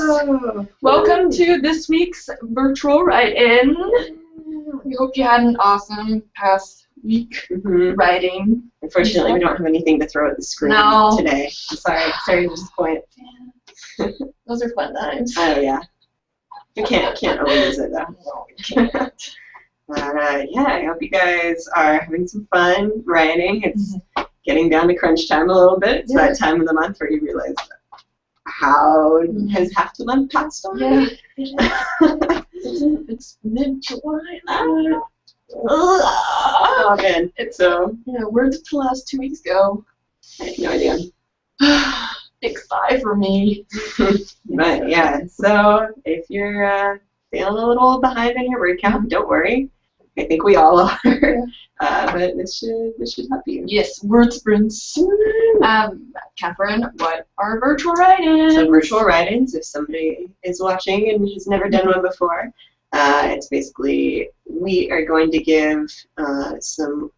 Hello! Welcome to this week's virtual write-in. We hope you had an awesome past week writing. Unfortunately, we don't have anything to throw at the screen today. I'm sorry to disappoint. Yeah. Those are fun times. Oh yeah. We can't overuse it though. No, we can't. But yeah, I hope you guys are having some fun writing. It's getting down to crunch time a little bit. It's that time of the month where you realize how has half the month passed already? Yeah. It's mid-July. Oh man. So where did the last 2 weeks go? I have no idea. Big sigh for me. But yeah, so if you're feeling a little behind on your word count, don't worry. I think we all are. But this should help you. Yes, word sprints. Catherine, what are virtual write-ins? So virtual write-ins, if somebody is watching and has never done one before, it's basically we are going to give some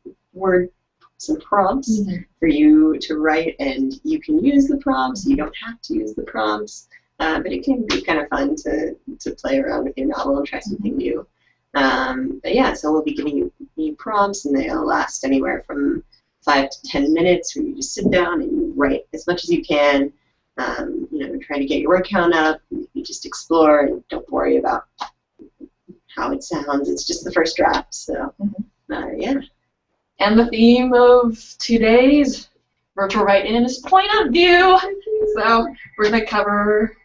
prompts for you to write, and you can use the prompts. You don't have to use the prompts, but it can be kind of fun to play around with your novel and try something new. But yeah, so we'll be giving you prompts, and they'll last anywhere from 5 to 10 minutes, where you just sit down and you write as much as you can. Try to get your word count up. You just explore and don't worry about how it sounds. It's just the first draft. So yeah. And the theme of today's virtual write-in is point of view. So we're going to cover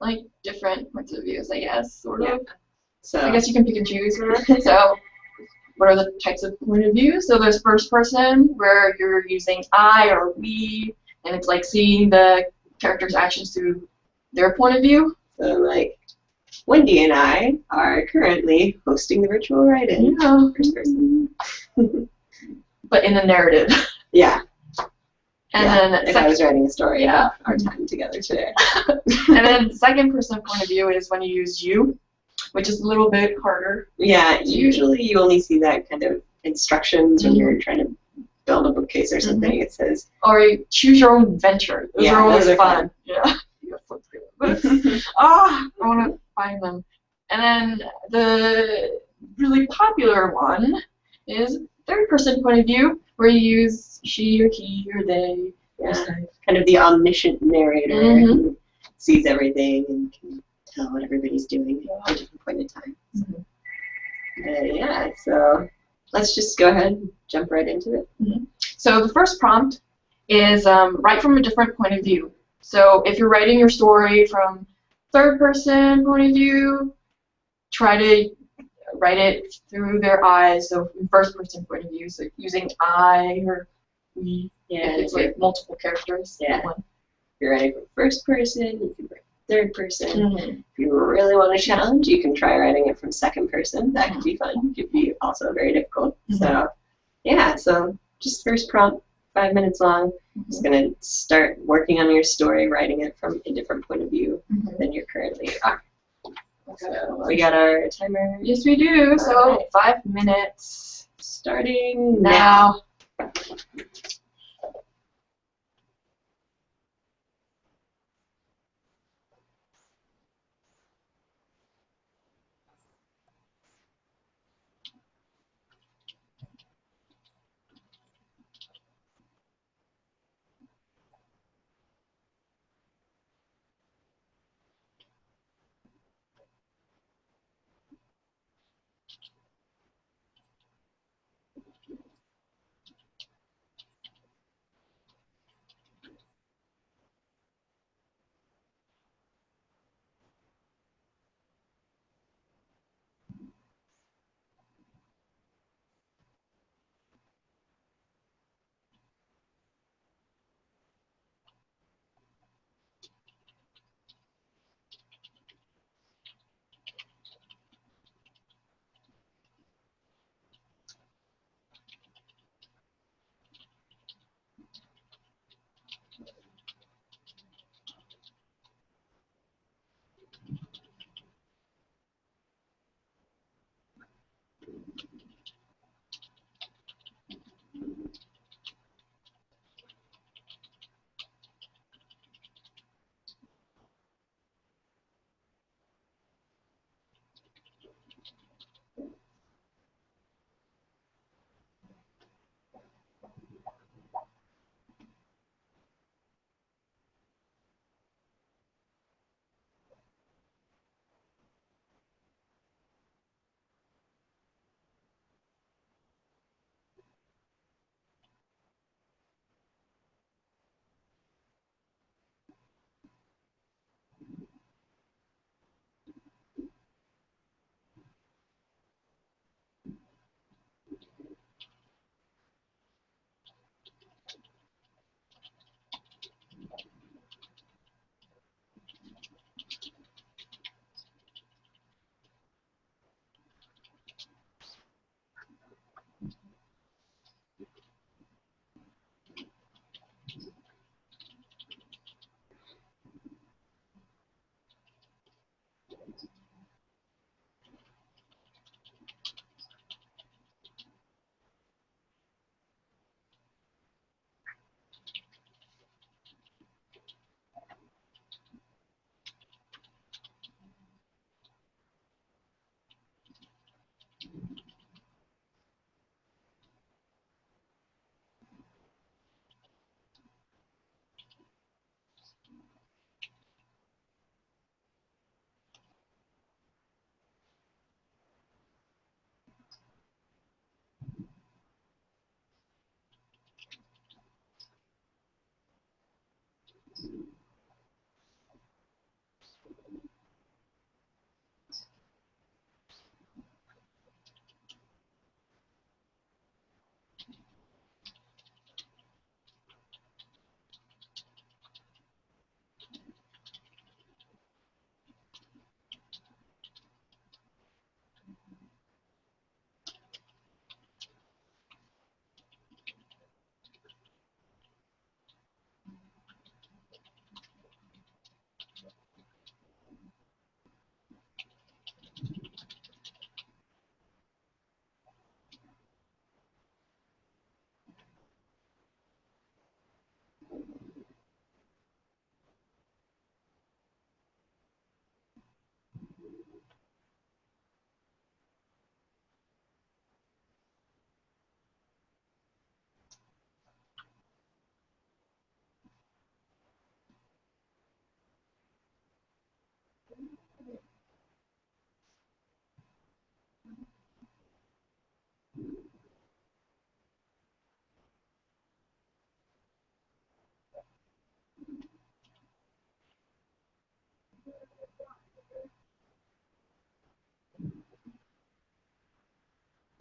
like different points of views, I guess, sort of. So I guess you can pick and choose. So what are the types of point of view? So there's first person, where you're using I or we, and it's like seeing the character's actions through their point of view. So like Wendy and I are currently hosting the virtual write-in. First person. But in the narrative. Yeah. And then if I was writing a story about our time together today. And then second person point of view is when you use you, which is a little bit harder. Yeah, usually you only see that kind of instructions when you're trying to build a bookcase or something. It says, or you choose your own adventure. Those are always fun. Yeah. I want to find them. And then the really popular one is third person point of view, where you use she or he or they. Yeah. Kind of the omniscient narrator who sees everything and can tell what everybody's doing at a different point in time. Yeah, so let's just go ahead and jump right into it. So the first prompt is write from a different point of view. So if you're writing your story from third person point of view, try to write it through their eyes. So from first person point of view, so using I or we. Yeah, if it's like multiple characters. Yeah. If you're writing from first person, you can write third person. If you really want a challenge, you can try writing it from second person. That could be fun. It could be also very difficult. So yeah, so just first prompt, 5 minutes long. Just going to start working on your story, writing it from a different point of view than you currently are. So we got our timer. Yes, we do. So 5 minutes. Starting now.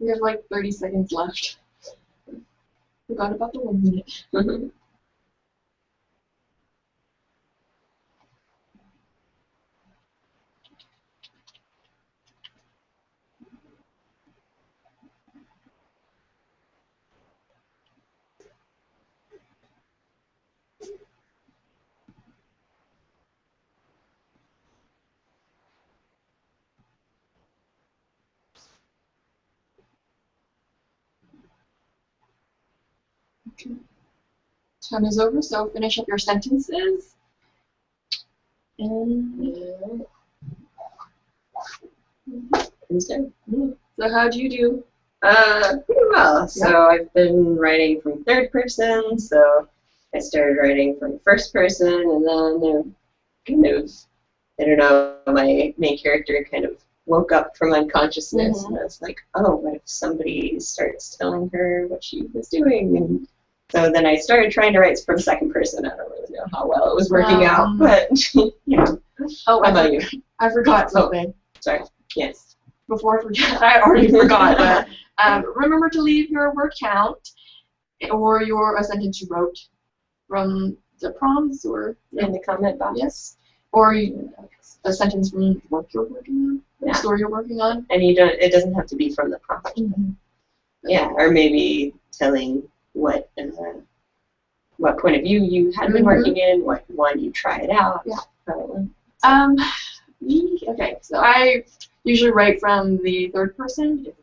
We have like 30 seconds left. Forgot about the 1 minute. Okay. Time is over, so finish up your sentences. And so how'd you do? Pretty well. So I've been writing from third person, so I started writing from first person, and then kind of, I don't know, my main character kind of woke up from unconsciousness, and I was like, oh, what if somebody starts telling her what she was doing? And so then I started trying to write from second person. I don't really know how well it was working out, but yeah. Oh, how about you? I forgot something. Sorry. Yes. Before I forget, I already forgot, but remember to leave your word count or a sentence you wrote from the prompts or in the comment box. Yes. Or a sentence from work you're working on, story you're working on. And it doesn't have to be from the prompt. Yeah, or maybe telling what point of view you had been working in, what one you tried out. Yeah. Probably. Okay, so I usually write from the third person if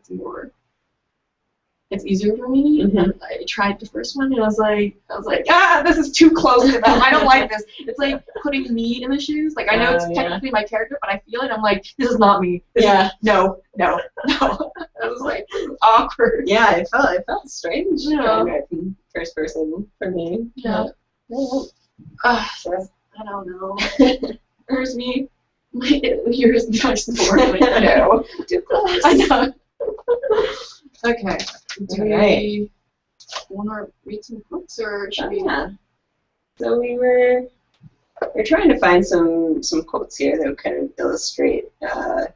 it's easier for me. And I tried the first one and I was like, this is too close to them. I don't like this. It's like putting me in the shoes. Like I know it's technically my character, but I feel it. I'm like, this is not me. No. I was like, awkward. Yeah, it felt strange. Trying to write from first person for me. Yeah. I don't know. Here's me. Here's next door. No. Too close. I know. Okay. Do we want to read some quotes, or should we? So we're trying to find some quotes here that would kind of illustrate the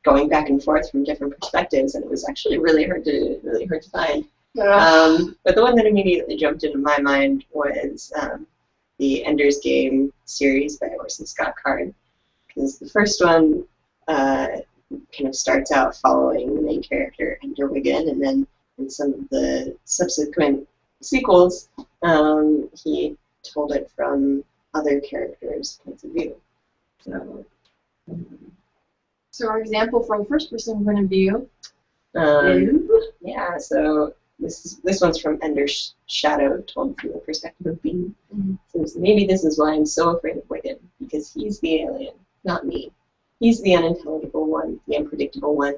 going back and forth from different perspectives, and it was actually really hard to find. Yeah. But the one that immediately jumped into my mind was the Ender's Game series by Orson Scott Card, because the first one kind of starts out following the main character, Ender Wiggin, and then in some of the subsequent sequels, he told it from other characters' points of view. So our example from first-person point of view yeah, so this one's from Ender's Shadow, told from the perspective of Bean. So maybe this is why I'm so afraid of Wiggin, because he's the alien, not me. He's the unintelligible one, the unpredictable one.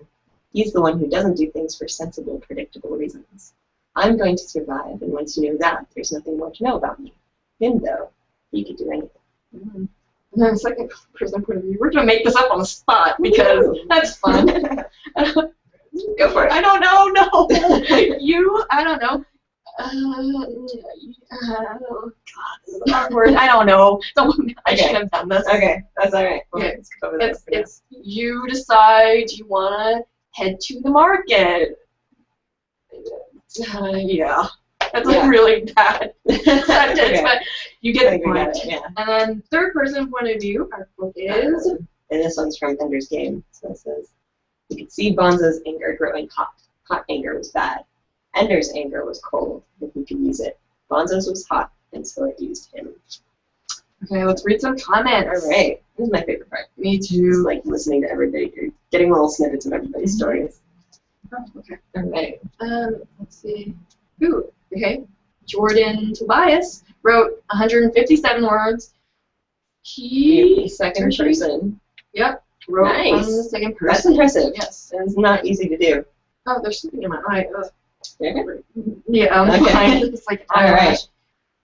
He's the one who doesn't do things for sensible, predictable reasons. I'm going to survive, and once you know that, there's nothing more to know about me. Him, though, he could do anything. And then the second person point of view, we're going to make this up on the spot, because that's fun. Go for it. I don't know, no. I don't know. Oh, God, this is awkward. I don't know. I should have done this. Okay, that's all right. Well, it's you decide you want to head to the market. Yeah. That's a really bad sentence, but you get the point. And then third person point of view, our book is... And this one's from Ender's Game. So it says, you could see Bonzo's anger growing hot. Hot anger was bad. Ender's anger was cold, and he could use it. Bonzo's was hot, and so it used him. Okay, let's read some comments. All right. This is my favorite part. Me too. It's like listening to everybody. You're getting little snippets of everybody's stories. Oh, okay. All right. Let's see. Ooh, okay. Jordan Tobias wrote 157 words. He... Second person. Yep. Wrote nice. from the second person. That's impressive. Yes. It's not easy to do. Oh, there's something in my eye. Yeah, I'm fine. It's like, all right.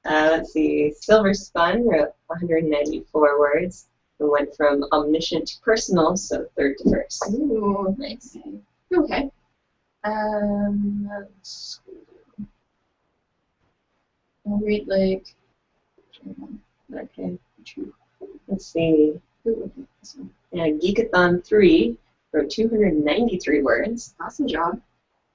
Let's see. Silver Spun wrote 194 words and went from omniscient to personal, so third to first. Ooh, nice. Okay. I'll read like. Okay. Let's see. Yeah, Geekathon 3 wrote wrote 293 words. Awesome job.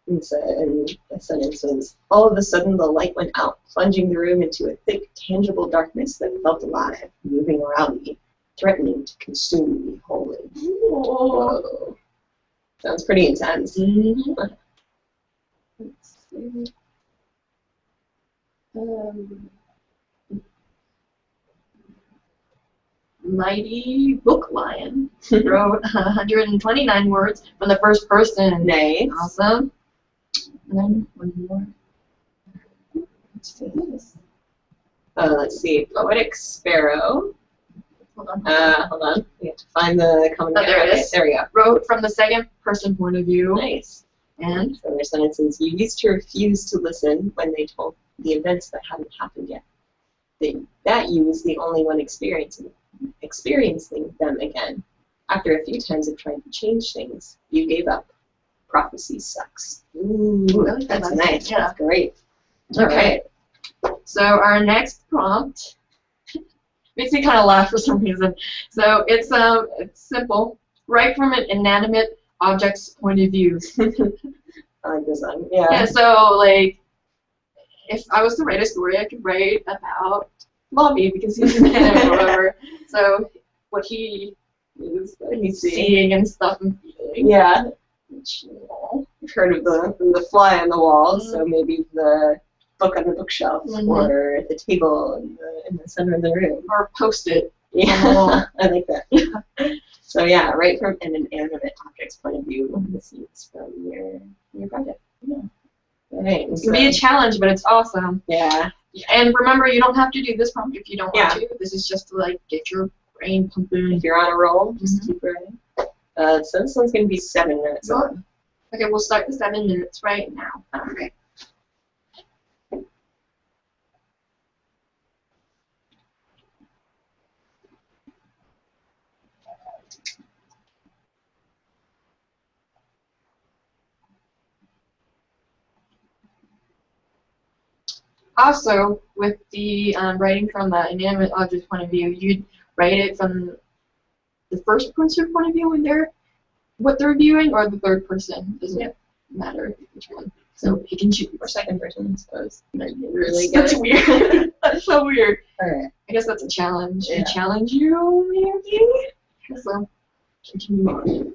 And the sentence was, all of a sudden the light went out, plunging the room into a thick, tangible darkness that felt alive, moving around me, threatening to consume me wholly. Whoa. Sounds pretty intense. Mm-hmm. Let's see. Mighty Book Lion wrote 129 words from the first person. Nice. Awesome. And then one more. Let's see. Poetic Sparrow. Hold on. Hold on. We have to find the common. Oh, there it is. There we go. Wrote from the second person point of view. Nice. And so their sentences, you used to refuse to listen when they told the events that hadn't happened yet. That you was the only one experiencing them again. After a few times of trying to change things, you gave up. Prophecy sucks. Ooh, that's nice. Yeah. That's great. Okay. So our next prompt makes me kind of laugh for some reason. So it's simple. Write from an inanimate object's point of view. I like this one. Yeah. Yeah. So like, if I was to write a story, I could write about Bobby because he's inanimate or whatever. So what he is he's seeing and stuff and feeling. Yeah. Which, you've heard of the fly on the wall, so maybe the book on the bookshelf or the table in the center of the room. Or post-it. Yeah, I like that. So yeah, right from an inanimate object's point of view, the scenes from your project. Yeah. Right. It can be a challenge, but it's awesome. Yeah. And remember, you don't have to do this prompt if you don't want to. This is just to like get your brain pumping. If you're on a roll, just keep writing. So this one's going to be 7 minutes long. Okay, we'll start the 7 minutes right now. Okay. Also, with the writing from the inanimate object point of view, you'd write it from the first person point of view when they're what they're viewing, or the third person. Doesn't matter which one. So he can choose. Or second person, I suppose. Really That's weird. That's so weird. All right. I guess that's a challenge. Yeah. I challenge you, maybe. So continue on.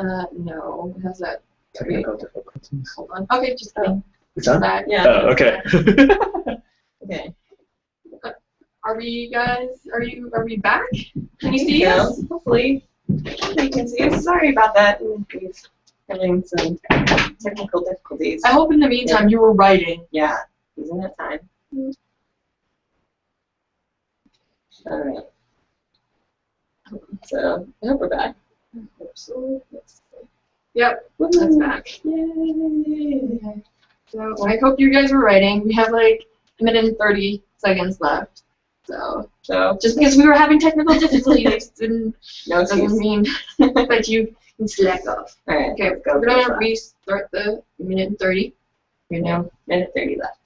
No. How's that? Technical difficulties. Hold on. Okay, just kidding. It's on? Back. Yeah. Oh, okay. Okay. Are we guys? Are we back? Can you see Yeah, us? hopefully you can see us. Sorry about that. We're having some technical difficulties. I hope in the meantime you were writing. Yeah, using that time. All right. So I hope we're back. So, Yep, that's back. Yay! So I hope you guys were writing. We have like a minute and 30 seconds left. So just because we were having technical difficulties doesn't mean that you can slack off. All right. Okay, Let's go. we're gonna restart the minute and 30. You know, minute 30 left.